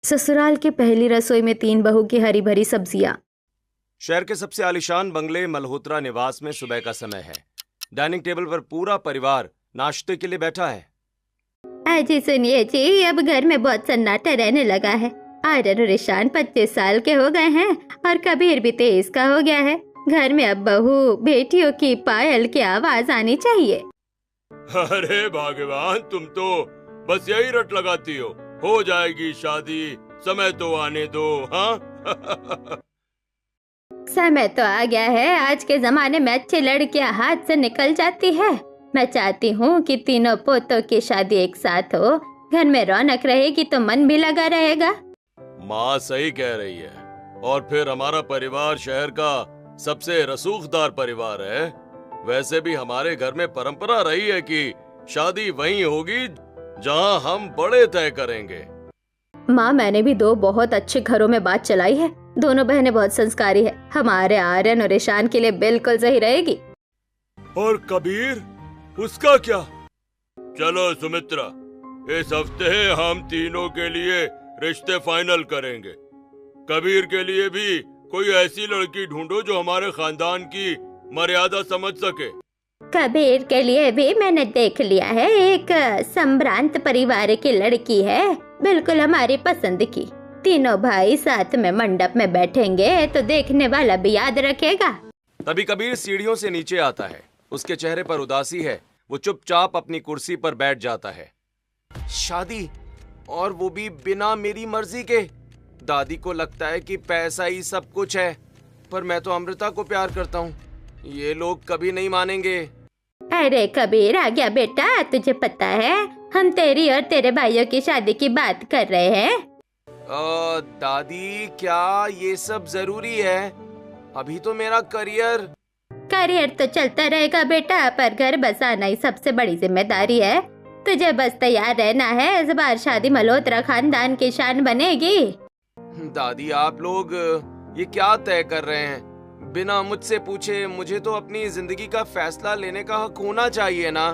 ससुराल के पहली रसोई में 3 बहू की हरी भरी सब्जियां। शहर के सबसे आलीशान बंगले मल्होत्रा निवास में सुबह का समय है। डाइनिंग टेबल पर पूरा परिवार नाश्ते के लिए बैठा है। जी सुनिए जी, अब घर में बहुत सन्नाटा रहने लगा है। आर्यन और ईशान 25 साल के हो गए हैं और कबीर भी 23 का हो गया है। घर में अब बहू बेटियों की पायल की आवाज आनी चाहिए। अरे भगवान, तुम तो बस यही रट लगाती हो जाएगी शादी, समय तो आने दो। हाँ समय तो आ गया है। आज के जमाने में अच्छी लड़कियां हाथ से निकल जाती है। मैं चाहती हूँ कि तीनों पोतों की शादी एक साथ हो। घर में रौनक रहेगी तो मन भी लगा रहेगा। माँ सही कह रही है। और फिर हमारा परिवार शहर का सबसे रसूखदार परिवार है। वैसे भी हमारे घर में परंपरा रही है कि शादी वहीं होगी जहाँ हम बड़े तय करेंगे। माँ, मैंने भी 2 बहुत अच्छे घरों में बात चलाई है। दोनों बहनें बहुत संस्कारी है। हमारे आर्यन और ईशान के लिए बिल्कुल सही रहेगी। और कबीर, उसका क्या? चलो सुमित्रा, इस हफ्ते हम तीनों के लिए रिश्ते फाइनल करेंगे। कबीर के लिए भी कोई ऐसी लड़की ढूंढो जो हमारे खानदान की मर्यादा समझ सके। कबीर के लिए भी मैंने देख लिया है। एक संभ्रांत परिवार की लड़की है, बिल्कुल हमारी पसंद की। तीनों भाई साथ में मंडप में बैठेंगे तो देखने वाला भी याद रखेगा। तभी कबीर सीढ़ियों से नीचे आता है। उसके चेहरे पर उदासी है। वो चुपचाप अपनी कुर्सी पर बैठ जाता है। शादी, और वो भी बिना मेरी मर्जी के। दादी को लगता है कि पैसा ही सब कुछ है, पर मैं तो अमृता को प्यार करता हूँ। ये लोग कभी नहीं मानेंगे। अरे कबीर आ गया बेटा, तुझे पता है हम तेरी और तेरे भाइयों की शादी की बात कर रहे हैं। दादी, क्या ये सब जरूरी है? अभी तो मेरा करियर तो चलता रहेगा बेटा, पर घर बसाना ही सबसे बड़ी जिम्मेदारी है। तुझे बस तैयार रहना है। इस बार शादी मल्होत्रा खानदान की शान बनेगी। दादी, आप लोग ये क्या तय कर रहे हैं? बिना मुझसे पूछे मुझे तो अपनी जिंदगी का फैसला लेने का हक होना चाहिए ना।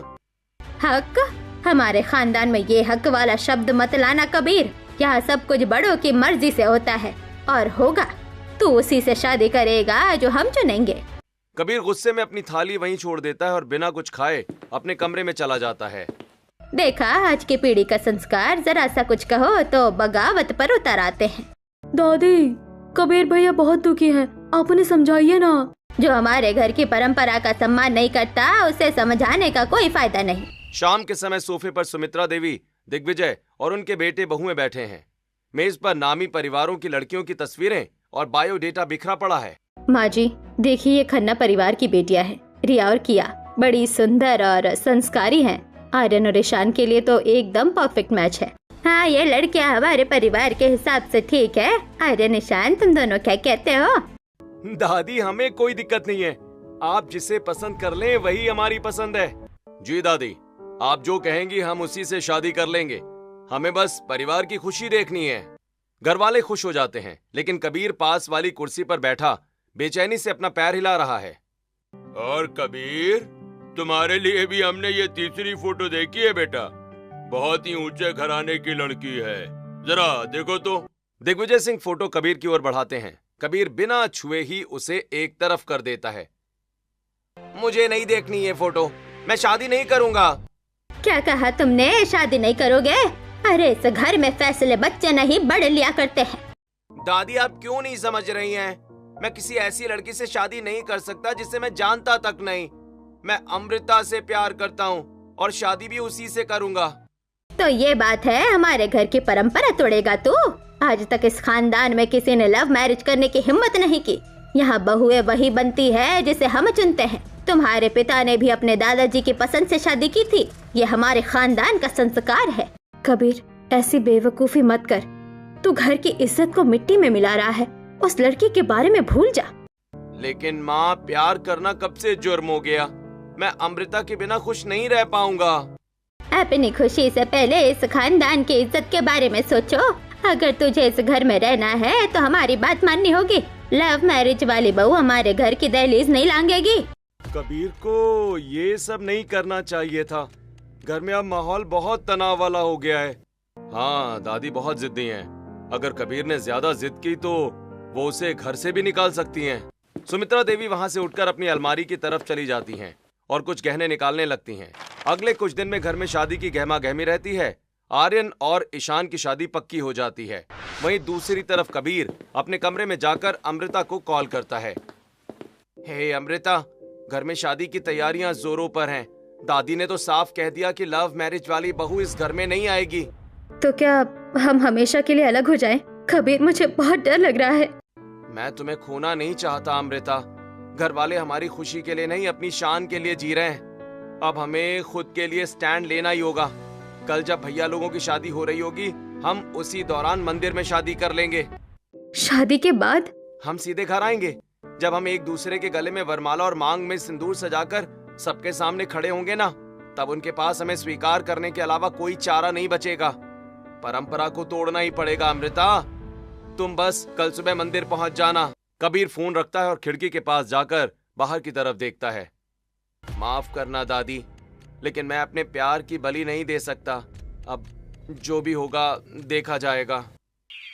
हक? हमारे खानदान में ये हक वाला शब्द मत लाना कबीर। यहाँ सब कुछ बड़ों की मर्जी से होता है और होगा। तू उसी से शादी करेगा जो हम चुनेंगे। कबीर गुस्से में अपनी थाली वहीं छोड़ देता है और बिना कुछ खाए अपने कमरे में चला जाता है। देखा, आज की पीढ़ी का संस्कार, जरा सा कुछ कहो तो बगावत पर उतर आते हैं। दादी, कबीर भैया बहुत दुखी हैं, आप उन्हें समझाइए ना। जो हमारे घर की परंपरा का सम्मान नहीं करता उसे समझाने का कोई फायदा नहीं। शाम के समय सोफे पर सुमित्रा देवी, दिग्विजय और उनके बेटे बहुएं बैठे हैं। मेज पर नामी परिवारों की लड़कियों की तस्वीरें और बायोडेटा बिखरा पड़ा है। माँ जी, देखिए ये खन्ना परिवार की बेटियां हैं, रिया और किया। बड़ी सुंदर और संस्कारी हैं। आर्यन और ईशान के लिए तो एकदम परफेक्ट मैच है। हाँ, ये लड़कियां हमारे परिवार के हिसाब से ठीक है। आर्यन, ईशान, तुम दोनों क्या कहते हो? दादी, हमें कोई दिक्कत नहीं है। आप जिसे पसंद कर लें वही हमारी पसंद है। जी दादी, आप जो कहेंगी हम उसी से शादी कर लेंगे। हमें बस परिवार की खुशी देखनी है। घर वाले खुश हो जाते हैं, लेकिन कबीर पास वाली कुर्सी पर बैठा बेचैनी से अपना पैर हिला रहा है। और कबीर, तुम्हारे लिए भी हमने ये तीसरी फोटो देखी है बेटा। बहुत ही ऊंचे घराने की लड़की है, जरा देखो तो। दिग्विजय सिंह फोटो कबीर की ओर बढ़ाते हैं। कबीर बिना छुए ही उसे एक तरफ कर देता है। मुझे नहीं देखनी ये फोटो, मैं शादी नहीं करूंगा। क्या कहा तुमने? शादी नहीं करोगे? अरे इस घर में फैसले बच्चे नहीं बड़े लिया करते हैं। दादी, आप क्यों नहीं समझ रही हैं? मैं किसी ऐसी लड़की से शादी नहीं कर सकता जिसे मैं जानता तक नहीं। मैं अमृता से प्यार करता हूँ और शादी भी उसी से करूंगा। तो ये बात है, हमारे घर की परंपरा तोड़ेगा तू? आज तक इस खानदान में किसी ने लव मैरिज करने की हिम्मत नहीं की। यहाँ बहुएं वही बनती है जिसे हम चुनते हैं। तुम्हारे पिता ने भी अपने दादाजी की पसंद से शादी की थी। ये हमारे खानदान का संस्कार है। कबीर, ऐसी बेवकूफी मत कर। तू घर की इज्जत को मिट्टी में मिला रहा है। उस लड़की के बारे में भूल जा। लेकिन माँ, प्यार करना कब से जुर्म हो गया? मैं अमृता के बिना खुश नहीं रह पाऊंगा। अपनी खुशी से पहले इस खानदान की इज्जत के बारे में सोचो। अगर तुझे इस घर में रहना है तो हमारी बात माननी होगी। लव मैरिज वाली बहू हमारे घर की दहलीज नहीं लांघेगी। कबीर को ये सब नहीं करना चाहिए था। घर में अब माहौल बहुत तनाव वाला हो गया है। हाँ, दादी बहुत जिद्दी हैं अगर कबीर ने ज्यादा जिद की तो वो उसे घर से भी निकाल सकती हैं। सुमित्रा देवी वहां से उठकर अपनी अलमारी की तरफ चली जाती हैं और कुछ गहने निकालने लगती हैं। अगले कुछ दिन में घर में शादी की गहमा गहमी रहती है। आर्यन और ईशान की शादी पक्की हो जाती है। वहीं दूसरी तरफ कबीर अपने कमरे में जाकर अमृता को कॉल करता है। हे अमृता, घर में शादी की तैयारियां जोरों पर हैं। दादी ने तो साफ कह दिया कि लव मैरिज वाली बहू इस घर में नहीं आएगी। तो क्या हम हमेशा के लिए अलग हो जाएं? कबीर, मुझे बहुत डर लग रहा है। मैं तुम्हें खोना नहीं चाहता अमृता। घर वाले हमारी खुशी के लिए नहीं, अपनी शान के लिए जी रहे हैं। अब हमें खुद के लिए स्टैंड लेना ही होगा। कल जब भैया लोगों की शादी हो रही होगी, हम उसी दौरान मंदिर में शादी कर लेंगे। शादी के बाद? हम सीधे घर आएंगे। जब हम एक दूसरे के गले में वरमाला और मांग में सिंदूर सजाकर सबके सामने खड़े होंगे ना, तब उनके पास हमें स्वीकार करने के अलावा कोई चारा नहीं बचेगा। परंपरा को तोड़ना ही पड़ेगा अमृता। तुम बस कल सुबह मंदिर पहुंच जाना। कबीर फोन रखता है और खिड़की के पास जाकर बाहर की तरफ देखता है। माफ करना दादी, लेकिन मैं अपने प्यार की बलि नहीं दे सकता। अब जो भी होगा देखा जाएगा।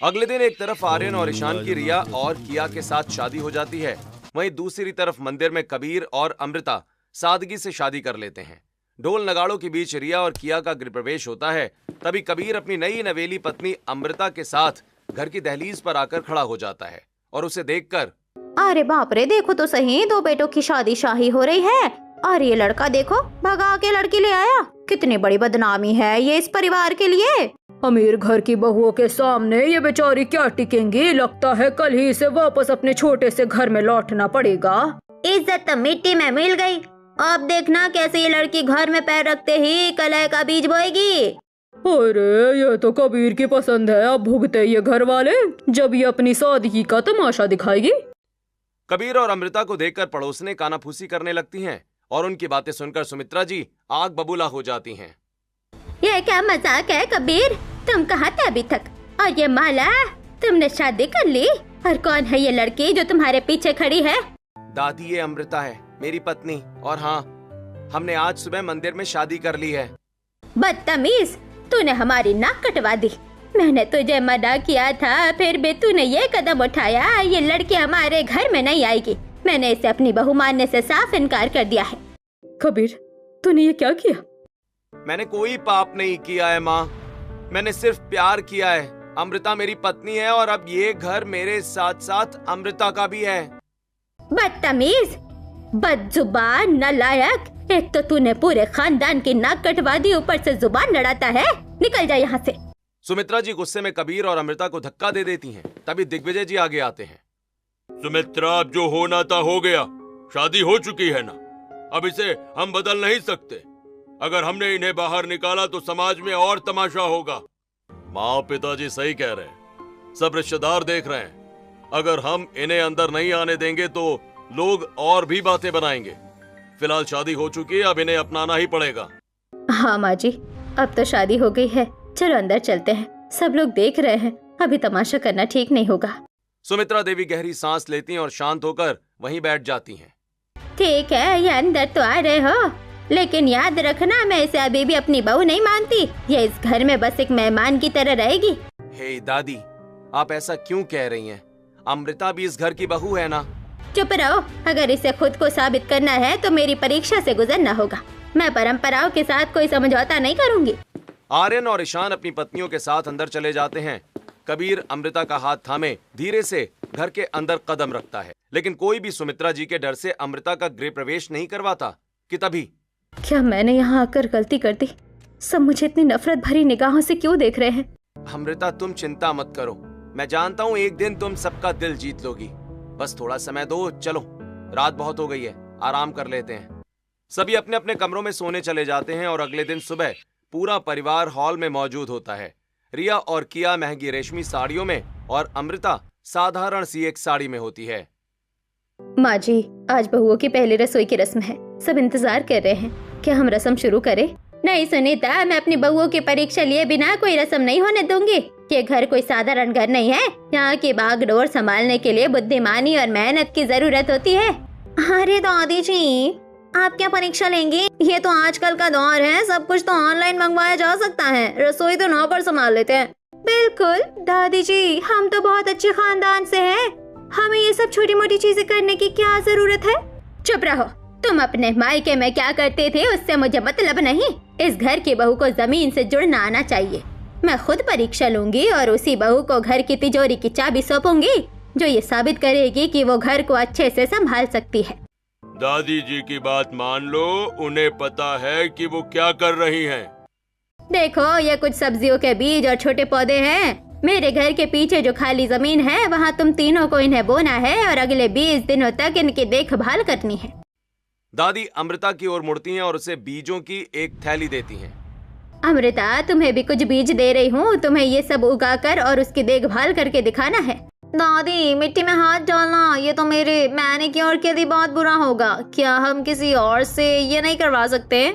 अगले दिन एक तरफ आर्यन और ईशान की रिया और किया के साथ शादी हो जाती है। वहीं दूसरी तरफ मंदिर में कबीर और अमृता सादगी से शादी कर लेते हैं। ढोल नगाड़ों के बीच रिया और किया का गृह प्रवेश होता है। तभी कबीर अपनी नई नवेली पत्नी अमृता के साथ घर की दहलीज पर आकर खड़ा हो जाता है और उसे देखकर, अरे बाप रे, देखो तो सही, 2 बेटों की शादी शाही हो रही है और ये लड़का देखो भगा के लड़की ले आया। कितनी बड़ी बदनामी है ये इस परिवार के लिए। अमीर घर की बहुओं के सामने ये बेचारी क्या टिकेंगी? लगता है कल ही इसे वापस अपने छोटे से घर में लौटना पड़ेगा। इज्जत तो मिट्टी में मिल गई। अब देखना कैसे ये लड़की घर में पैर रखते ही कलह का बीज बोएगी। अरे ये तो कबीर की पसंद है। अब भुगते ये घर वाले जब ये अपनी सादगी का तमाशा दिखाएगी। कबीर और अमृता को देखकर पड़ोसने कानाफूसी करने लगती हैं और उनकी बातें सुनकर सुमित्रा जी आग बबूला हो जाती हैं। ये क्या मजाक है कबीर? तुम कहाँ थे अभी तक? और ये माला, तुमने शादी कर ली? और कौन है ये लड़की जो तुम्हारे पीछे खड़ी है? दादी, ये अमृता है, मेरी पत्नी। और हाँ, हमने आज सुबह मंदिर में शादी कर ली है। बदतमीज, तूने हमारी नाक कटवा दी। मैंने तुझे मना किया था, फिर भी तूने ये कदम उठाया। ये लड़की हमारे घर में नहीं आएगी। मैंने इसे अपनी बहू मानने से साफ इनकार कर दिया है। कबीर, तूने ये क्या किया? मैंने कोई पाप नहीं किया है माँ, मैंने सिर्फ प्यार किया है। अमृता मेरी पत्नी है और अब ये घर मेरे साथ साथ अमृता का भी है। बदतमीज, बदजुबान, नालायक, एक तो तूने पूरे खानदान की नाक कटवा दी, ऊपर से जुबान लड़ाता है। निकल जा यहाँ से। सुमित्रा जी गुस्से में कबीर और अमृता को धक्का दे देती हैं। तभी दिग्विजय जी आगे आते हैं। सुमित्रा, अब जो होना था हो गया। शादी हो चुकी है ना, अब इसे हम बदल नहीं सकते। अगर हमने इन्हें बाहर निकाला तो समाज में और तमाशा होगा। माँ पिताजी सही कह रहे हैं, सब रिश्तेदार देख रहे हैं। अगर हम इन्हें अंदर नहीं आने देंगे तो लोग और भी बातें बनाएंगे। फिलहाल शादी हो चुकी है, अब इन्हें अपनाना ही पड़ेगा। हाँ माँ जी, अब तो शादी हो गई है, चलो अंदर चलते हैं। सब लोग देख रहे हैं, अभी तमाशा करना ठीक नहीं होगा। सुमित्रा देवी गहरी सांस लेती हैं और शांत होकर वहीं बैठ जाती हैं। ठीक है, ये अंदर तो आ रहे हो, लेकिन याद रखना मैं इसे अभी भी अपनी बहू नहीं मानती। ये इस घर में बस एक मेहमान की तरह रहेगी। हे दादी, आप ऐसा क्यों कह रही हैं? अमृता भी इस घर की बहू है ना। चुप रहो। अगर इसे खुद को साबित करना है तो मेरी परीक्षा से गुजरना होगा। मैं परंपराओं के साथ कोई समझौता नहीं करूंगी। आर्यन और ईशान अपनी पत्नियों के साथ अंदर चले जाते हैं। कबीर अमृता का हाथ थामे धीरे से घर के अंदर कदम रखता है, लेकिन कोई भी सुमित्रा जी के डर से अमृता का गृह प्रवेश नहीं करवाता कि तभी, क्या मैंने यहाँ आकर गलती कर दी? सब मुझे इतनी नफरत भरी निगाहों से क्यों देख रहे हैं? अमृता तुम चिंता मत करो, मैं जानता हूँ एक दिन तुम सबका दिल जीत लोगी। बस थोड़ा समय दो। चलो, रात बहुत हो गई है, आराम कर लेते हैं। सभी अपने अपने कमरों में सोने चले जाते हैं और अगले दिन सुबह पूरा परिवार हॉल में मौजूद होता है। रिया और किया महंगी रेशमी साड़ियों में और अमृता साधारण सी एक साड़ी में होती है। माँ जी, आज बहुओं की पहली रसोई की रस्म है, सब इंतजार कर रहे हैं। क्या हम रस्म शुरू करें? नहीं सुनीता, मैं अपनी बहुओं की परीक्षा लिए बिना कोई रस्म नहीं होने दूंगी। ये घर कोई साधारण घर नहीं है। यहाँ की बागडोर संभालने के लिए बुद्धिमानी और मेहनत की जरूरत होती है। अरे दादी जी, आप क्या परीक्षा लेंगी? ये तो आजकल का दौर है, सब कुछ तो ऑनलाइन मंगवाया जा सकता है। रसोई तो नौकर संभाल लेते हैं। बिल्कुल दादी जी, हम तो बहुत अच्छे खानदान से हैं। हमें ये सब छोटी मोटी चीजें करने की क्या जरूरत है? चुप रहो। तुम अपने मायके में क्या करते थे उससे मुझे मतलब नहीं। इस घर की बहू को जमीन से जुड़ना आना चाहिए। मैं खुद परीक्षा लूंगी और उसी बहू को घर की तिजोरी की चाबी सौंपूंगी, जो ये साबित करेगी कि वो घर को अच्छे से संभाल सकती है। दादी जी की बात मान लो, उन्हें पता है कि वो क्या कर रही हैं। देखो, ये कुछ सब्जियों के बीज और छोटे पौधे हैं। मेरे घर के पीछे जो खाली जमीन है वहाँ तुम तीनों को इन्हें बोना है और अगले 20 दिनों तक इनकी देखभाल करनी है। दादी अमृता की ओर मुड़ती हैं और उसे बीजों की एक थैली देती हैं। अमृता, तुम्हें भी कुछ बीज दे रही हूँ। तुम्हें ये सब उगाकर और उसकी देखभाल करके दिखाना है। दादी, मिट्टी में हाथ डालना ये तो मेरे मैनिक्योर के लिए बहुत बुरा होगा। क्या हम किसी और से ये नहीं करवा सकते?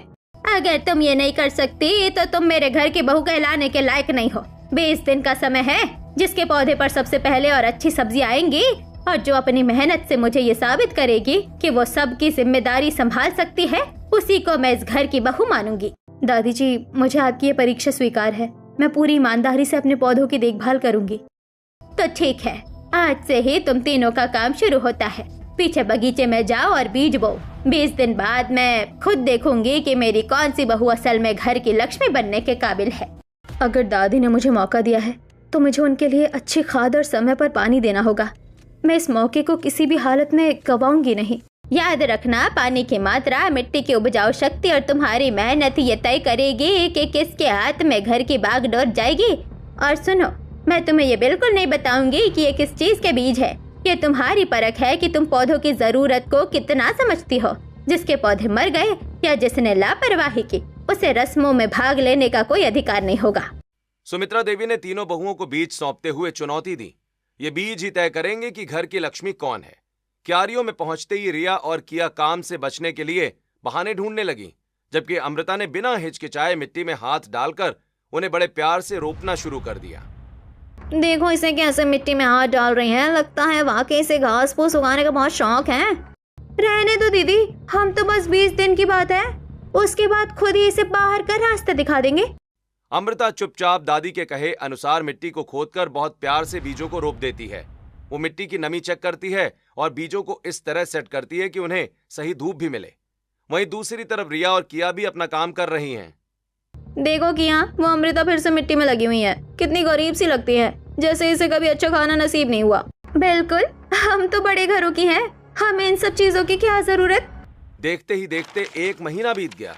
अगर तुम ये नहीं कर सकती तो तुम मेरे घर की बहू कहलाने के लायक नहीं हो। 20 दिन का समय है जिसके पौधे पर सबसे पहले और अच्छी सब्जी आएंगी, और जो अपनी मेहनत से मुझे ये साबित करेगी कि वो सबकी जिम्मेदारी संभाल सकती है, उसी को मैं इस घर की बहू मानूंगी। दादी जी, मुझे आपकी ये परीक्षा स्वीकार है। मैं पूरी ईमानदारी से अपने पौधों की देखभाल करूंगी। तो ठीक है, आज से ही तुम तीनों का काम शुरू होता है। पीछे बगीचे में जाओ और बीज बो। 20 दिन बाद मैं खुद देखूंगी कि मेरी कौन सी बहू असल में घर की लक्ष्मी बनने के काबिल है। अगर दादी ने मुझे मौका दिया है तो मुझे उनके लिए अच्छी खाद और समय पर पानी देना होगा। मैं इस मौके को किसी भी हालत में गवाऊंगी नहीं। याद रखना, पानी की मात्रा, मिट्टी की उपजाऊ शक्ति और तुम्हारी मेहनत ये तय करेगी कि किसके हाथ में घर की बागडोर जाएगी। और सुनो, मैं तुम्हें ये बिल्कुल नहीं बताऊंगी कि ये किस चीज के बीज है। ये तुम्हारी परख है कि तुम पौधों की जरूरत को कितना समझती हो। जिसके पौधे मर गए या जिसने लापरवाही की, उसे रस्मों में भाग लेने का कोई अधिकार नहीं होगा। सुमित्रा देवी ने तीनों बहुओं को बीज सौंपते हुए चुनौती दी। ये बीज ही तय करेंगे कि घर की लक्ष्मी कौन है। क्यारियों में पहुंचते ही रिया और किया काम से बचने के लिए बहाने ढूंढने लगी, जबकि अमृता ने बिना हिचकिचाए मिट्टी में हाथ डालकर उन्हें बड़े प्यार से रोपना शुरू कर दिया। देखो इसे कैसे मिट्टी में हाथ डाल रही हैं। लगता है वाकई से घास फूस उगाने का बहुत शौक है। रहने दो दीदी, हम तो बस 20 दिन की बात है, उसके बाद खुद ही इसे बाहर का रास्ता दिखा देंगे। अमृता चुपचाप दादी के कहे अनुसार मिट्टी को खोदकर बहुत प्यार से बीजों को रोप देती है। वो मिट्टी की नमी चेक करती है और बीजों को इस तरह सेट करती है कि उन्हें सही धूप भी मिले। वहीं दूसरी तरफ रिया और किया भी अपना काम कर रही हैं। देखो किया, वो अमृता फिर से मिट्टी में लगी हुई है। कितनी गरीब सी लगती है, जैसे इसे कभी अच्छा खाना नसीब नहीं हुआ। बिल्कुल, हम तो बड़े घरों की हैं, हमें इन सब चीजों की क्या जरूरत। देखते ही देखते 1 महीना बीत गया।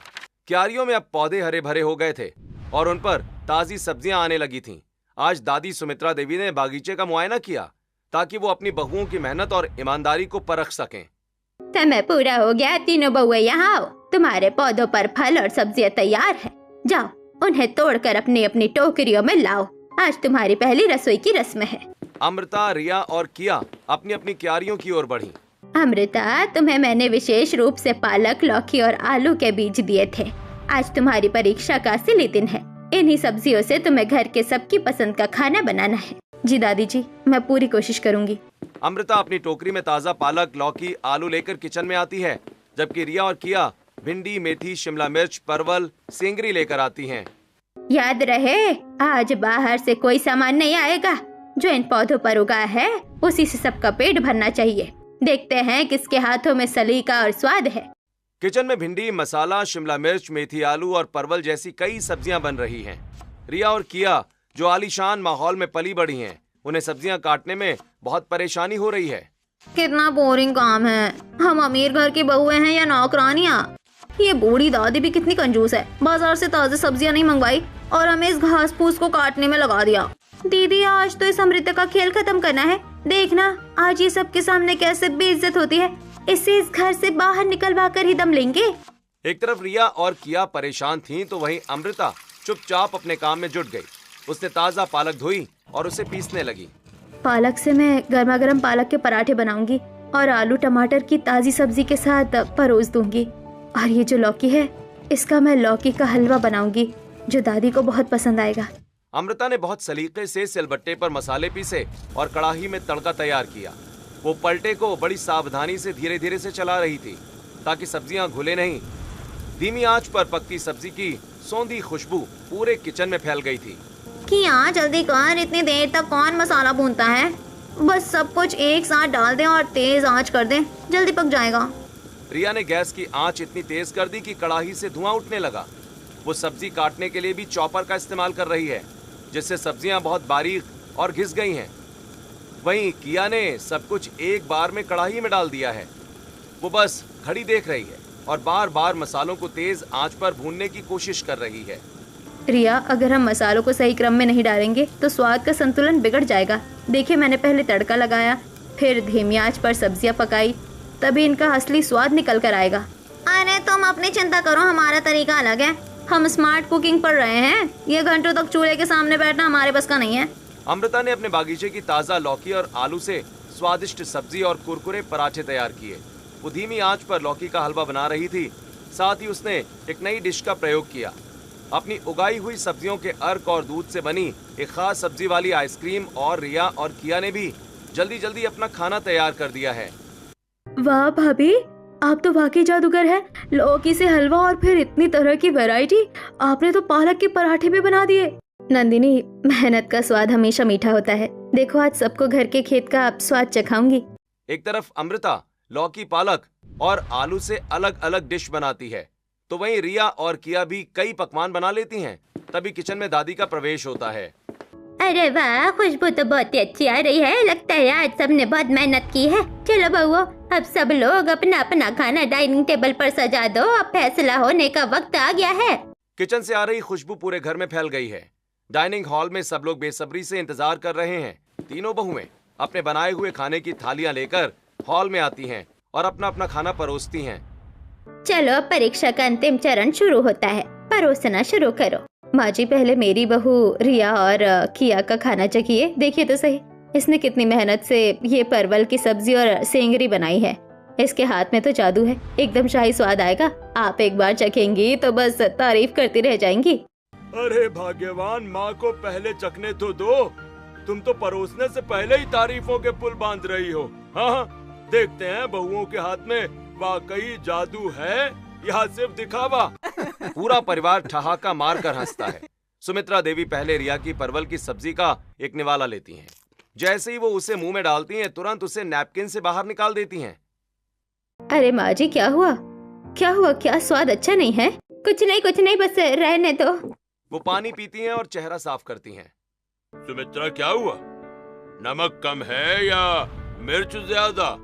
क्यारियों में अब पौधे हरे भरे हो गए थे और उन पर ताजी सब्जियां आने लगी थीं। आज दादी सुमित्रा देवी ने बागीचे का मुआयना किया ताकि वो अपनी बहुओं की मेहनत और ईमानदारी को परख सकें। समय पूरा हो गया, तीनों बहुएं यहाँ आओ। तुम्हारे पौधों पर फल और सब्जियां तैयार है। जाओ, उन्हें तोड़कर अपनी अपनी टोकरियों में लाओ। आज तुम्हारी पहली रसोई की रस्म है। अमृता, रिया और किया अपनी अपनी क्यारियों की ओर बढ़ी। अमृता, तुम्हें मैंने विशेष रूप से पालक, लौकी और आलू के बीज दिए थे। आज तुम्हारी परीक्षा का असली दिन है। इन्हीं सब्जियों से तुम्हें घर के सबकी पसंद का खाना बनाना है। जी दादी जी, मैं पूरी कोशिश करूंगी। अमृता अपनी टोकरी में ताजा पालक, लौकी, आलू लेकर किचन में आती है, जबकि रिया और किया भिंडी, मेथी, शिमला मिर्च, परवल, सेंगरी लेकर आती हैं। याद रहे, आज बाहर से कोई सामान नहीं आएगा। जो इन पौधों पर उगा है उसी से सबका पेट भरना चाहिए। देखते हैं किसके हाथों में सलीका और स्वाद है। किचन में भिंडी, मसाला, शिमला मिर्च, मेथी, आलू और परवल जैसी कई सब्जियां बन रही हैं। रिया और किया जो आलीशान माहौल में पली बढ़ी हैं, उन्हें सब्जियां काटने में बहुत परेशानी हो रही है। कितना बोरिंग काम है। हम अमीर घर की बहुएं हैं या नौकरानियां। ये बूढ़ी दादी भी कितनी कंजूस है। बाजार से ताज़ी सब्जियां नहीं मंगवाई और हमें इस घास फूस को काटने में लगा दिया। दीदी, आज तो इस अमृता का खेल खत्म करना है। देखना आज ये सबके सामने कैसे बेइज्जत होती है। इसे इस घर से बाहर निकलवा कर ही दम लेंगे। एक तरफ रिया और किया परेशान थीं, तो वहीं अमृता चुपचाप अपने काम में जुट गई। उसने ताजा पालक धोई और उसे पीसने लगी। पालक से मैं गर्मा गर्म पालक के पराठे बनाऊंगी और आलू टमाटर की ताजी सब्जी के साथ परोस दूंगी। और ये जो लौकी है, इसका मैं लौकी का हलवा बनाऊंगी जो दादी को बहुत पसंद आएगा। अमृता ने बहुत सलीके से सिलबट्टे पर मसाले पीसे और कड़ाही में तड़का तैयार किया। वो पलटे को बड़ी सावधानी से धीरे धीरे से चला रही थी ताकि सब्जियां घुले नहीं। धीमी आंच पर पकती सब्जी की सौंधी खुशबू पूरे किचन में फैल गई थी। किया जल्दी कर, इतनी देर तक कौन मसाला भूनता है। बस सब कुछ एक साथ डाल दें और तेज आंच कर दें, जल्दी पक जाएगा। रिया ने गैस की आंच इतनी तेज कर दी कि कड़ाही से धुआं उठने लगा। वो सब्जी काटने के लिए भी चॉपर का इस्तेमाल कर रही है, जिससे सब्जियां बहुत बारीक और घिस गई हैं। वहीं किया ने सब कुछ एक बार में कड़ाही में डाल दिया है। वो बस घड़ी देख रही है और बार बार मसालों को तेज आंच पर भूनने की कोशिश कर रही है। रिया, अगर हम मसालों को सही क्रम में नहीं डालेंगे तो स्वाद का संतुलन बिगड़ जाएगा। देखिए, मैंने पहले तड़का लगाया, फिर धीमी आंच पर सब्जियां पकाई, तभी इनका असली स्वाद निकल कर आएगा। अरे तुम अपनी चिंता करो, हमारा तरीका अलग है। हम स्मार्ट कुकिंग पढ़ रहे हैं, ये घंटों तक चूल्हे के सामने बैठना हमारे बस का नहीं है। अमृता ने अपने बागीचे की ताज़ा लौकी और आलू से स्वादिष्ट सब्जी और कुरकुरे पराठे तैयार किए। वो धीमी आंच पर लौकी का हलवा बना रही थी। साथ ही उसने एक नई डिश का प्रयोग किया। अपनी उगाई हुई सब्जियों के अर्क और दूध से बनी एक खास सब्जी वाली आइसक्रीम, और रिया और किया ने भी जल्दी जल्दी अपना खाना तैयार कर दिया है। वाह भाभी, आप तो वाकई जादूगर हैं। लौकी से हलवा और फिर इतनी तरह की वैरायटी। आपने तो पालक के पराठे भी बना दिए। नंदिनी, मेहनत का स्वाद हमेशा मीठा होता है। देखो, आज सबको घर के खेत का स्वाद चखाऊंगी। एक तरफ अमृता लौकी, पालक और आलू से अलग अलग डिश बनाती है, तो वहीं रिया और किया भी कई पकवान बना लेती हैं। तभी किचन में दादी का प्रवेश होता है। अरे वाह, खुशबू तो बहुत ही अच्छी आ रही है। लगता है आज सबने बहुत मेहनत की है। चलो बहुओं, अब सब लोग अपना अपना खाना डाइनिंग टेबल पर सजा दो। अब फैसला होने का वक्त आ गया है। किचन से आ रही खुशबू पूरे घर में फैल गई है। डाइनिंग हॉल में सब लोग बेसब्री से इंतजार कर रहे हैं। तीनों बहुएं अपने बनाए हुए खाने की थालियां लेकर हॉल में आती हैं और अपना अपना खाना परोसती हैं। चलो, परीक्षा का अंतिम चरण शुरू होता है। परोसना शुरू करो। माँ जी, पहले मेरी बहू रिया और किया का खाना चखिए। देखिए तो सही, इसने कितनी मेहनत से ये परवल की सब्जी और सेंगरी बनाई है। इसके हाथ में तो जादू है, एकदम शाही स्वाद आएगा। आप एक बार चखेंगी तो बस तारीफ करती रह जाएंगी। अरे भाग्यवान, माँ को पहले चखने तो दो। तुम तो परोसने से पहले ही तारीफों के पुल बांध रही हो। हाँ, देखते हैं बहुओं के हाथ में वाकई जादू है या सिर्फ दिखावा। पूरा परिवार ठहाका मार कर हंसता है। सुमित्रा देवी पहले रिया की परवल की सब्जी का एक निवाला लेती हैं। जैसे ही वो उसे मुंह में डालती हैं, तुरंत उसे नैपकिन से बाहर निकाल देती हैं। अरे माँ जी, क्या हुआ? क्या हुआ? क्या स्वाद अच्छा नहीं है? कुछ नहीं, बस रहने दो। वो पानी पीती हैं और चेहरा साफ करती हैं। सुमित्रा, क्या हुआ? नमक कम है या मिर्च ज्यादा?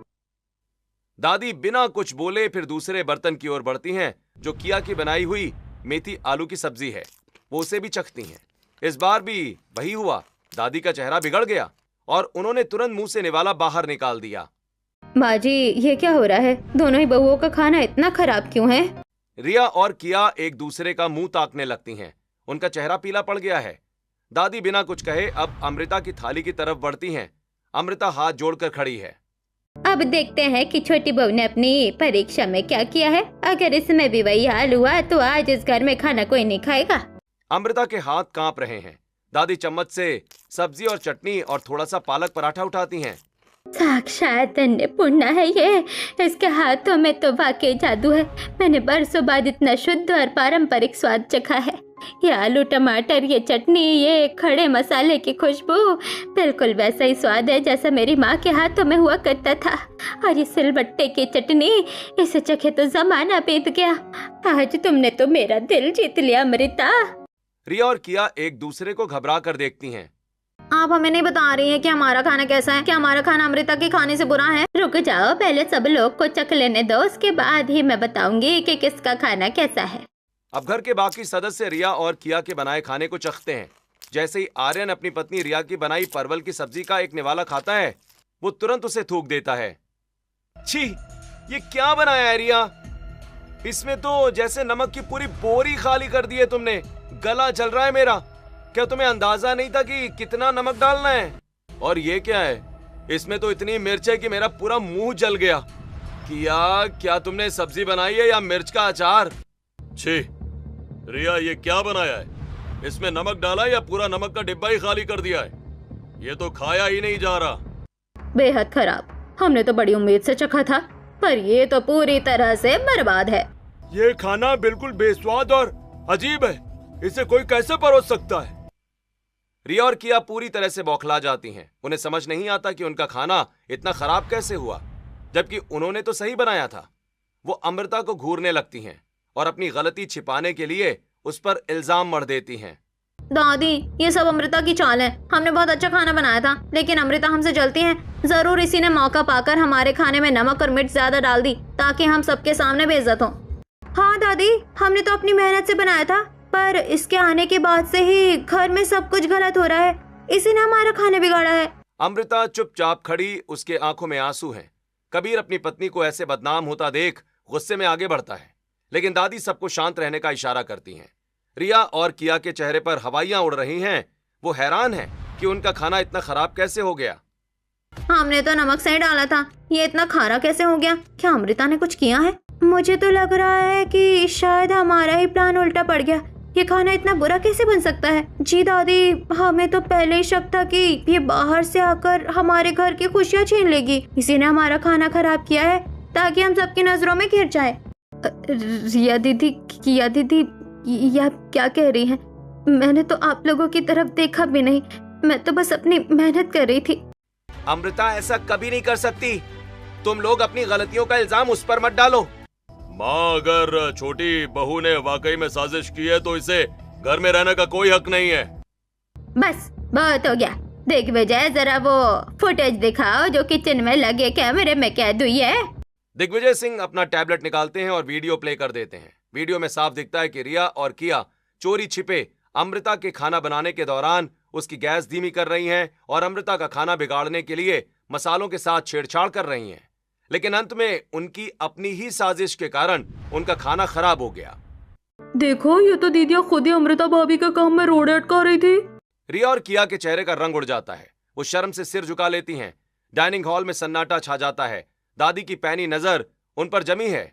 दादी बिना कुछ बोले फिर दूसरे बर्तन की ओर बढ़ती हैं, जो किया की बनाई हुई मेथी आलू की सब्जी है। वो उसे भी चखती हैं। इस बार भी वही हुआ। दादी का चेहरा बिगड़ गया और उन्होंने तुरंत मुंह से निवाला बाहर निकाल दिया। माँ जी, ये क्या हो रहा है? दोनों ही बहुओं का खाना इतना खराब क्यों है? रिया और किया एक दूसरे का मुंह ताकने लगती हैं। उनका चेहरा पीला पड़ गया है। दादी बिना कुछ कहे अब अमृता की थाली की तरफ बढ़ती हैं। अमृता हाथ जोड़कर खड़ी है। अब देखते हैं कि छोटी बहू ने अपनी परीक्षा में क्या किया है। अगर इसमें भी वही हाल हुआ तो आज इस घर में खाना कोई नहीं खाएगा। अमृता के हाथ कांप रहे हैं। दादी चम्मच से सब्जी और चटनी और थोड़ा सा पालक पराठा उठाती हैं। साक्षात अन्नपूर्णा है ये। इसके हाथों में तो वाकई जादू है। मैंने बरसों बाद इतना शुद्ध और पारंपरिक स्वाद चखा है। ये आलू टमाटर, ये चटनी, ये खड़े मसाले की खुशबू, बिल्कुल वैसा ही स्वाद है जैसा मेरी माँ के हाथों में हुआ करता था। और ये सिलबट्टे की चटनी, इसे चखे तो जमाना बीत गया। आज तुमने तो मेरा दिल जीत लिया अमृता। रिया और किया एक दूसरे को घबरा कर देखती हैं। आप हमें नहीं बता रही हैं कि हमारा खाना कैसा है? क्या हमारा खाना अमृता के खाने से बुरा है? रुक जाओ, पहले सब लोग को चख लेने दो, उसके बाद ही मैं बताऊंगी कि किसका खाना कैसा है। अब घर के बाकी सदस्य रिया और किया के बनाए खाने को चखते हैं। जैसे ही आर्यन अपनी पत्नी रिया की बनाई परवल की सब्जी का एक निवाला खाता है, वो तुरंत उसे थूक देता है। छी, ये क्या बनाया है रिया? इसमें तो जैसे नमक की पूरी बोरी खाली कर दी है तुमने। गला जल रहा है मेरा। क्या तुम्हें अंदाजा नहीं था कि कितना नमक डालना है? और ये क्या है? इसमें तो इतनी मिर्च है कि मेरा पूरा मुंह जल गया। किया, क्या तुमने सब्जी बनाई है या मिर्च का अचार? छी, रिया ये क्या बनाया है? इसमें नमक डाला या पूरा नमक का डिब्बा ही खाली कर दिया है? ये तो खाया ही नहीं जा रहा। बेहद खराब। हमने तो बड़ी उम्मीद से चखा था, पर ये तो पूरी तरह से बर्बाद है। ये खाना बिल्कुल बेस्वाद और अजीब है। इसे कोई कैसे परोस सकता है? रिया और किया पूरी तरह से बौखला जाती हैं। उन्हें समझ नहीं आता कि उनका खाना इतना खराब कैसे हुआ, जबकि उन्होंने तो सही बनाया था। वो अमृता को घूरने लगती हैं और अपनी गलती छिपाने के लिए उस पर इल्जाम मढ़ देती हैं। दादी, ये सब अमृता की चाल है। हमने बहुत अच्छा खाना बनाया था, लेकिन अमृता हमसे जलती है। जरूर इसी ने मौका पाकर हमारे खाने में नमक और मिर्च ज्यादा डाल दी ताकि हम सबके सामने बेइज्जत हों। हाँ दादी, हमने तो अपनी मेहनत से बनाया था, पर इसके आने के बाद से ही घर में सब कुछ गलत हो रहा है। इसी ने हमारा खाना बिगाड़ा है। अमृता चुपचाप खड़ी, उसके आंखों में आंसू हैं। कबीर अपनी पत्नी को ऐसे बदनाम होता देख गुस्से में आगे बढ़ता है, लेकिन दादी सबको शांत रहने का इशारा करती हैं। रिया और किया के चेहरे पर हवाइयां उड़ रही हैं। वो हैरान है कि उनका खाना इतना खराब कैसे हो गया। हमने तो नमक सही डाला था, ये इतना खारा कैसे हो गया? क्या अमृता ने कुछ किया है? मुझे तो लग रहा है कि शायद हमारा ही प्लान उल्टा पड़ गया। ये खाना इतना बुरा कैसे बन सकता है? जी दादी, हमें तो पहले ही शक था कि ये बाहर से आकर हमारे घर की खुशियाँ छीन लेगी। इसी ने हमारा खाना खराब किया है ताकि हम सबकी नजरों में घिर जाए। रिया दीदी, किया दीदी, ये आप क्या कह रही हैं? मैंने तो आप लोगों की तरफ देखा भी नहीं, मैं तो बस अपनी मेहनत कर रही थी। अमृता ऐसा कभी नहीं कर सकती। तुम लोग अपनी गलतियों का इल्जाम उस पर मत डालो। माँ, अगर छोटी बहू ने वाकई में साजिश की है तो इसे घर में रहने का कोई हक नहीं है। बस बहुत हो गया। देख विजय, जरा वो फुटेज दिखाओ जो किचन में लगे कैमरे में कैद हुई है। दिग्विजय सिंह अपना टैबलेट निकालते हैं और वीडियो प्ले कर देते हैं। वीडियो में साफ दिखता है कि रिया और किया चोरी छिपे अमृता के खाना बनाने के दौरान उसकी गैस धीमी कर रही हैं और अमृता का खाना बिगाड़ने के लिए मसालों के साथ छेड़छाड़ कर रही हैं। लेकिन अंत में उनकी अपनी ही साजिश के कारण उनका खाना खराब हो गया। देखो, ये तो दीदिया खुद ही अमृता भाभी का काम में रोड़े अटका रही थी। रिया और किया के चेहरे का रंग उड़ जाता है। वो शर्म से सिर झुका लेती हैं। डाइनिंग हॉल में सन्नाटा छा जाता है। दादी की पैनी नजर उन पर जमी है।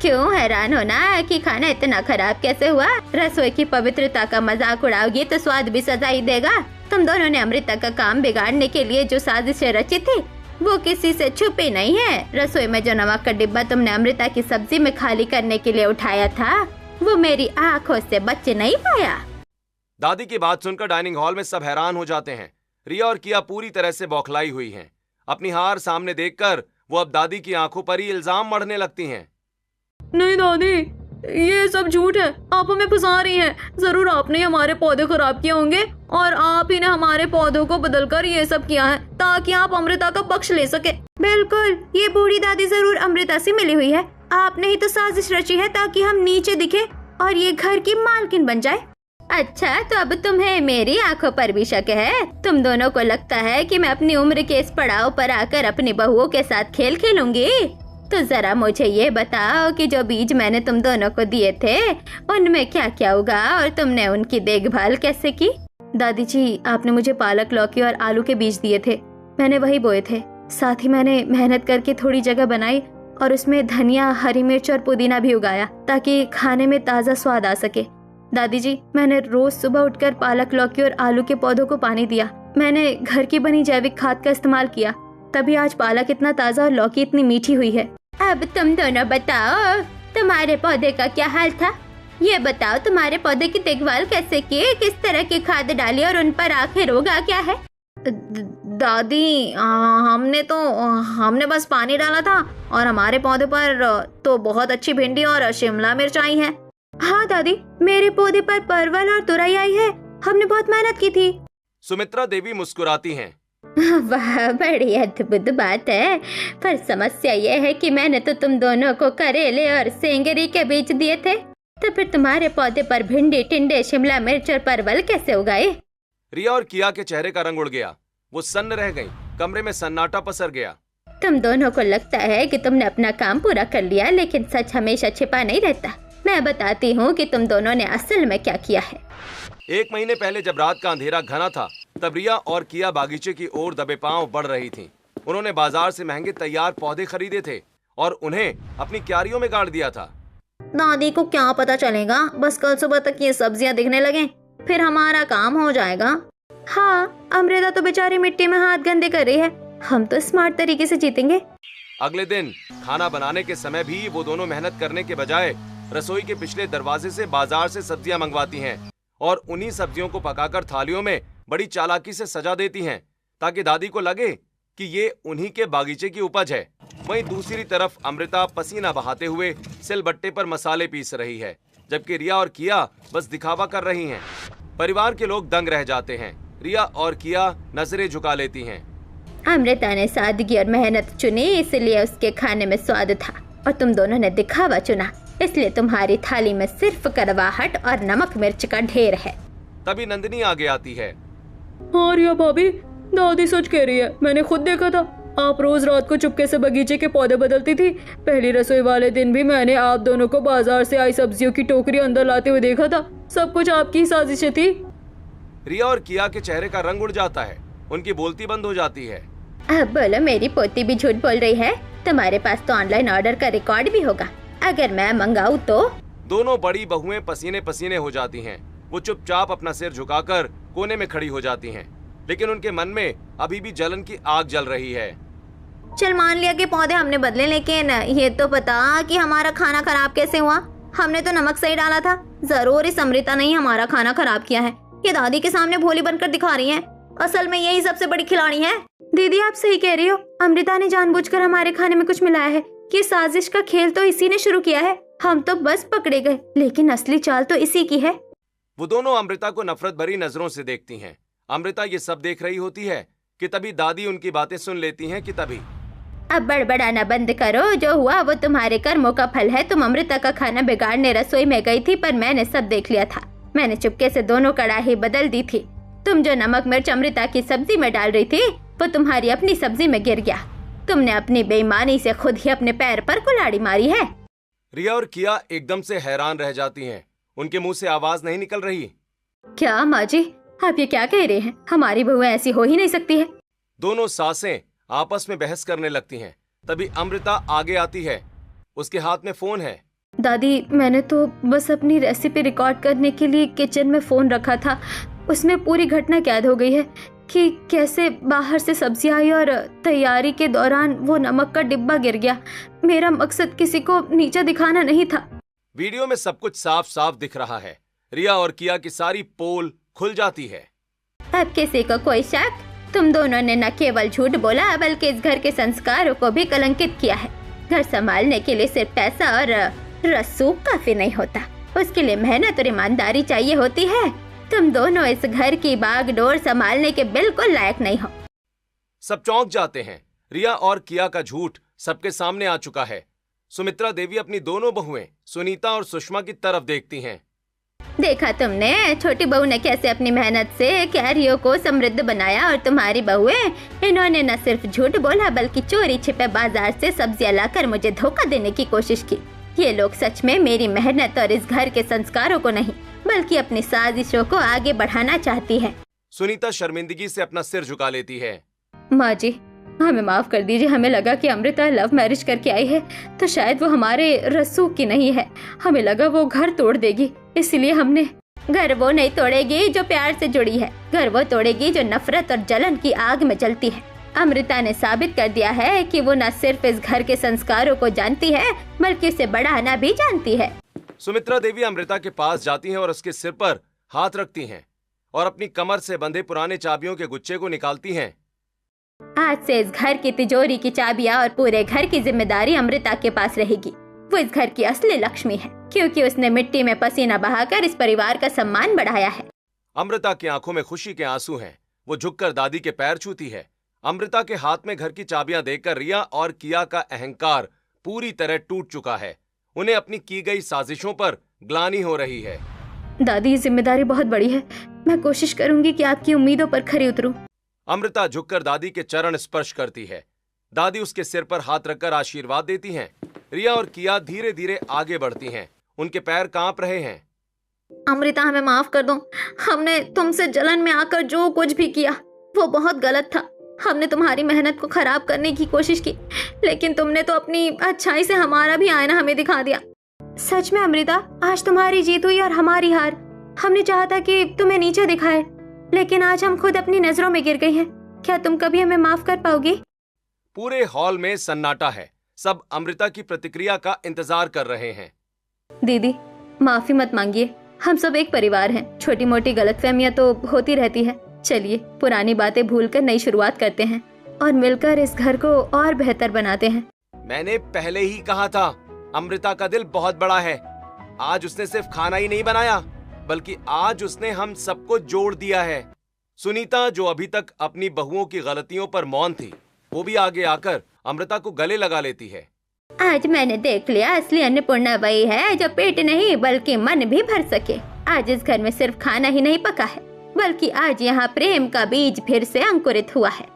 क्यों हैरान होना कि खाना इतना खराब कैसे हुआ? रसोई की पवित्रता का मजाक उड़ाओगी तो स्वाद भी सजा ही देगा। तुम दोनों ने अमृता का काम बिगाड़ने के लिए जो साजिशें रची थी वो किसी से छुपी नहीं है। रसोई में जो नमक का डिब्बा तुमने अमृता की सब्जी में खाली करने के लिए उठाया था वो मेरी आंखों से बच नहीं पाया। दादी की बात सुनकर डाइनिंग हॉल में सब हैरान हो जाते हैं। रिया और किया पूरी तरह से बौखलाई हुई हैं। अपनी हार सामने देखकर वो अब दादी की आंखों पर ही इल्जाम मढ़ने लगती हैं। नहीं दादी, ये सब झूठ है। आप हमें फंसा रही हैं। जरूर आपने हमारे पौधे खराब किए होंगे और आप ही ने हमारे पौधों को बदलकर ये सब किया है ताकि आप अमृता का पक्ष ले सके। बिल्कुल, ये बूढ़ी दादी जरूर अमृता से मिली हुई है। आपने ही तो साजिश रची है ताकि हम नीचे दिखे और ये घर की मालकिन बन जाए। अच्छा, तो अब तुम्हें मेरी आंखों पर भी शक है? तुम दोनों को लगता है कि मैं अपनी उम्र के इस पड़ाव पर आकर अपनी बहुओं के साथ खेल खेलूंगी? तो जरा मुझे ये बताओ कि जो बीज मैंने तुम दोनों को दिए थे उनमें क्या क्या उगा और तुमने उनकी देखभाल कैसे की? दादी जी, आपने मुझे पालक, लौकी और आलू के बीज दिए थे। मैंने वही बोए थे। साथ ही मैंने मेहनत करके थोड़ी जगह बनाई और उसमें धनिया, हरी मिर्च और पुदीना भी उगाया ताकि खाने में ताज़ा स्वाद आ सके। दादी जी, मैंने रोज सुबह उठकर पालक, लौकी और आलू के पौधों को पानी दिया। मैंने घर की बनी जैविक खाद का इस्तेमाल किया, तभी आज पालक इतना ताज़ा और लौकी इतनी मीठी हुई है। अब तुम दोनों बताओ, तुम्हारे पौधे का क्या हाल था? ये बताओ, तुम्हारे पौधे की देखभाल कैसे की? किस तरह की खाद डाली और उन पर आखिर उगा क्या है? दादी, हमने बस पानी डाला था और हमारे पौधे पर तो बहुत अच्छी भिंडी और शिमला मिर्च आई है। हाँ दादी, मेरे पौधे पर परवल और तुरई आई है। हमने बहुत मेहनत की थी। सुमित्रा देवी मुस्कुराती हैं। वाह, बड़ी अद्भुत बात है। पर समस्या ये है कि मैंने तो तुम दोनों को करेले और सेंगरी के बीज दिए थे, तो फिर तुम्हारे पौधे पर भिंडी, टिंडे, शिमला मिर्च और परवल कैसे उगाए? रिया और किया के चेहरे का रंग उड़ गया। वो सन्न रह गई। कमरे में सन्नाटा पसर गया। तुम दोनों को लगता है कि तुमने अपना काम पूरा कर लिया, लेकिन सच हमेशा छिपा नहीं रहता। मैं बताती हूँ कि तुम दोनों ने असल में क्या किया है। 1 महीने पहले जब रात का अंधेरा घना था तब रिया और किया बागीचे की ओर दबे पांव बढ़ रही थीं। उन्होंने बाजार से महंगे तैयार पौधे खरीदे थे और उन्हें अपनी क्यारियों में गाड़ दिया था। दादी को क्या पता चलेगा, बस कल सुबह तक ये सब्जियां दिखने लगे, फिर हमारा काम हो जाएगा। हाँ, अमृता तो बेचारी मिट्टी में हाथ गंदे कर रही है। हम तो स्मार्ट तरीके से जीतेंगे। अगले दिन खाना बनाने के समय भी वो दोनों मेहनत करने के बजाय रसोई के पिछले दरवाजे से बाजार से सब्जियां मंगवाती हैं और उन्हीं सब्जियों को पकाकर थालियों में बड़ी चालाकी से सजा देती हैं ताकि दादी को लगे कि ये उन्हीं के बागीचे की उपज है। वहीं दूसरी तरफ अमृता पसीना बहाते हुए सिलबट्टे पर मसाले पीस रही है, जबकि रिया और किया बस दिखावा कर रही हैं। परिवार के लोग दंग रह जाते हैं। रिया और किया नजरें झुका लेती हैं। अमृता ने सादगी और मेहनत चुनी, इसलिए उसके खाने में स्वाद था, और तुम दोनों ने दिखावा चुना, इसलिए तुम्हारी थाली में सिर्फ कड़वाहट और नमक मिर्च का ढेर है। तभी नंदिनी आगे आती है। हाँ रिया भाभी, दादी सच कह रही है, मैंने खुद देखा था। आप रोज रात को चुपके से बगीचे के पौधे बदलती थी। पहली रसोई वाले दिन भी मैंने आप दोनों को बाजार से आई सब्जियों की टोकरी अंदर लाते हुए देखा था। सब कुछ आपकी ही साजिशें थी। रिया और किया के चेहरे का रंग उड़ जाता है, उनकी बोलती बंद हो जाती है। अब बोलो, मेरी पोती भी झूठ बोल रही है? तुम्हारे पास तो ऑनलाइन ऑर्डर का रिकॉर्ड भी होगा, अगर मैं मंगाऊं तो? दोनों बड़ी बहुएं पसीने पसीने हो जाती हैं। वो चुपचाप अपना सिर झुकाकर कोने में खड़ी हो जाती हैं, लेकिन उनके मन में अभी भी जलन की आग जल रही है। चल मान लिया कि पौधे हमने बदले, लेकिन ये तो पता कि हमारा खाना खराब कैसे हुआ। हमने तो नमक सही डाला था। जरूर इस अमृता ने ही हमारा खाना खराब किया है। ये दादी के सामने भोली बनकर दिखा रही है, असल में यही सबसे बड़ी खिलाड़ी है। दीदी आप सही कह रही हो, अमृता ने जानबूझकर हमारे खाने में कुछ मिलाया है। ये साजिश का खेल तो इसी ने शुरू किया है, हम तो बस पकड़े गए, लेकिन असली चाल तो इसी की है। वो दोनों अमृता को नफरत भरी नजरों से देखती हैं। अमृता ये सब देख रही होती है कि तभी दादी उनकी बातें सुन लेती हैं कि तभी अब बड़बड़ाना बंद करो, जो हुआ वो तुम्हारे कर्मों का फल है। तुम अमृता का खाना बिगाड़ने रसोई में गई थी, पर मैंने सब देख लिया था। मैंने चुपके से दोनों कड़ाही बदल दी थी। तुम जो नमक मिर्च अमृता की सब्जी में डाल रही थी, वो तुम्हारी अपनी सब्जी में गिर गया। तुमने अपनी बेईमानी से खुद ही अपने पैर पर कुल्हाड़ी मारी है। रिया और किया एकदम से हैरान रह जाती हैं। उनके मुंह से आवाज नहीं निकल रही। क्या माँ जी, आप ये क्या कह रहे हैं? हमारी बहू ऐसी हो ही नहीं सकती है। दोनों सासें आपस में बहस करने लगती हैं। तभी अमृता आगे आती है, उसके हाथ में फोन है। दादी, मैंने तो बस अपनी रेसिपी रिकॉर्ड करने के लिए किचन में फोन रखा था। उसमें पूरी घटना कैद हो गई है कि कैसे बाहर से सब्जी आई और तैयारी के दौरान वो नमक का डिब्बा गिर गया। मेरा मकसद किसी को नीचा दिखाना नहीं था। वीडियो में सब कुछ साफ साफ दिख रहा है। रिया और किया की सारी पोल खुल जाती है। अब किसी को कोई शक? तुम दोनों ने न केवल झूठ बोला, बल्कि इस घर के संस्कारों को भी कलंकित किया है। घर संभालने के लिए सिर्फ पैसा और रसूख काफी नहीं होता, उसके लिए मेहनत और ईमानदारी चाहिए होती है। तुम दोनों इस घर की बागडोर संभालने के बिल्कुल लायक नहीं हो। सब चौंक जाते हैं। रिया और किया का झूठ सबके सामने आ चुका है। सुमित्रा देवी अपनी दोनों बहुएं सुनीता और सुषमा की तरफ देखती हैं। देखा तुमने, छोटी बहू ने कैसे अपनी मेहनत से कैरियों को समृद्ध बनाया, और तुम्हारी बहुएं, इन्होंने न सिर्फ झूठ बोला बल्कि चोरी छिपे बाजार से सब्जियां लाकर मुझे धोखा देने की कोशिश की। ये लोग सच में मेरी मेहनत और इस घर के संस्कारों को नहीं, बल्कि अपनी साजिशों को आगे बढ़ाना चाहती है। सुनीता शर्मिंदगी से अपना सिर झुका लेती है। माँ जी, हमें माफ कर दीजिए। हमें लगा कि अमृता लव मैरिज करके आई है तो शायद वो हमारे रसूख की नहीं है। हमें लगा वो घर तोड़ देगी, इसलिए हमने। घर वो नहीं तोड़ेगी जो प्यार से जुड़ी है, घर वो तोड़ेगी जो नफरत और जलन की आग में जलती है। अमृता ने साबित कर दिया है कि वो न सिर्फ इस घर के संस्कारों को जानती है, बल्कि उसे बढ़ाना भी जानती है। सुमित्रा देवी अमृता के पास जाती हैं और उसके सिर पर हाथ रखती हैं और अपनी कमर से बंधे पुराने चाबियों के गुच्छे को निकालती हैं। आज से इस घर की तिजोरी की चाबियां और पूरे घर की जिम्मेदारी अमृता के पास रहेगी। वो इस घर की असली लक्ष्मी है, क्योंकि उसने मिट्टी में पसीना बहाकर इस परिवार का सम्मान बढ़ाया है। अमृता की आंखों में खुशी के आंसू हैं। वो झुककर दादी के पैर छूती है। अमृता के हाथ में घर की चाबियां देखकर रिया और किया का अहंकार पूरी तरह टूट चुका है। उन्हें अपनी की गई साजिशों पर ग्लानि हो रही है। दादी, जिम्मेदारी बहुत बड़ी है। मैं कोशिश करूंगी कि आपकी उम्मीदों पर खरी उतरूं। अमृता झुककर दादी के चरण स्पर्श करती है। दादी उसके सिर पर हाथ रखकर आशीर्वाद देती हैं। रिया और किया धीरे धीरे आगे बढ़ती हैं। उनके पैर कांप रहे हैं। अमृता, हमें माफ कर दो। हमने तुमसे जलन में आकर जो कुछ भी किया वो बहुत गलत था। हमने तुम्हारी मेहनत को खराब करने की कोशिश की, लेकिन तुमने तो अपनी अच्छाई से हमारा भी आईना हमें दिखा दिया। सच में अमृता, आज तुम्हारी जीत हुई और हमारी हार। हमने चाहा था कि तुम्हें नीचे दिखाए, लेकिन आज हम खुद अपनी नजरों में गिर गए हैं। क्या तुम कभी हमें माफ कर पाओगी? पूरे हॉल में सन्नाटा है। सब अमृता की प्रतिक्रिया का इंतजार कर रहे हैं। दीदी, माफी मत मांगिए। हम सब एक परिवार हैं। छोटी मोटी गलतफहमियां तो होती रहती है, चलिए पुरानी बातें भूलकर नई शुरुआत करते हैं और मिलकर इस घर को और बेहतर बनाते हैं। मैंने पहले ही कहा था, अमृता का दिल बहुत बड़ा है। आज उसने सिर्फ खाना ही नहीं बनाया, बल्कि आज उसने हम सबको जोड़ दिया है। सुनीता, जो अभी तक अपनी बहुओं की गलतियों पर मौन थी, वो भी आगे आकर अमृता को गले लगा लेती है। आज मैंने देख लिया, असली अन्नपूर्णा वही है जो पेट नहीं बल्कि मन भी भर सके। आज इस घर में सिर्फ खाना ही नहीं पका है, बल्कि आज यहाँ प्रेम का बीज फिर से अंकुरित हुआ है।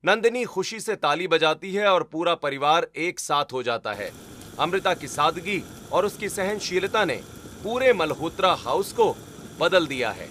नंदिनी खुशी से ताली बजाती है और पूरा परिवार एक साथ हो जाता है। अमृता की सादगी और उसकी सहनशीलता ने पूरे मल्होत्रा हाउस को बदल दिया है।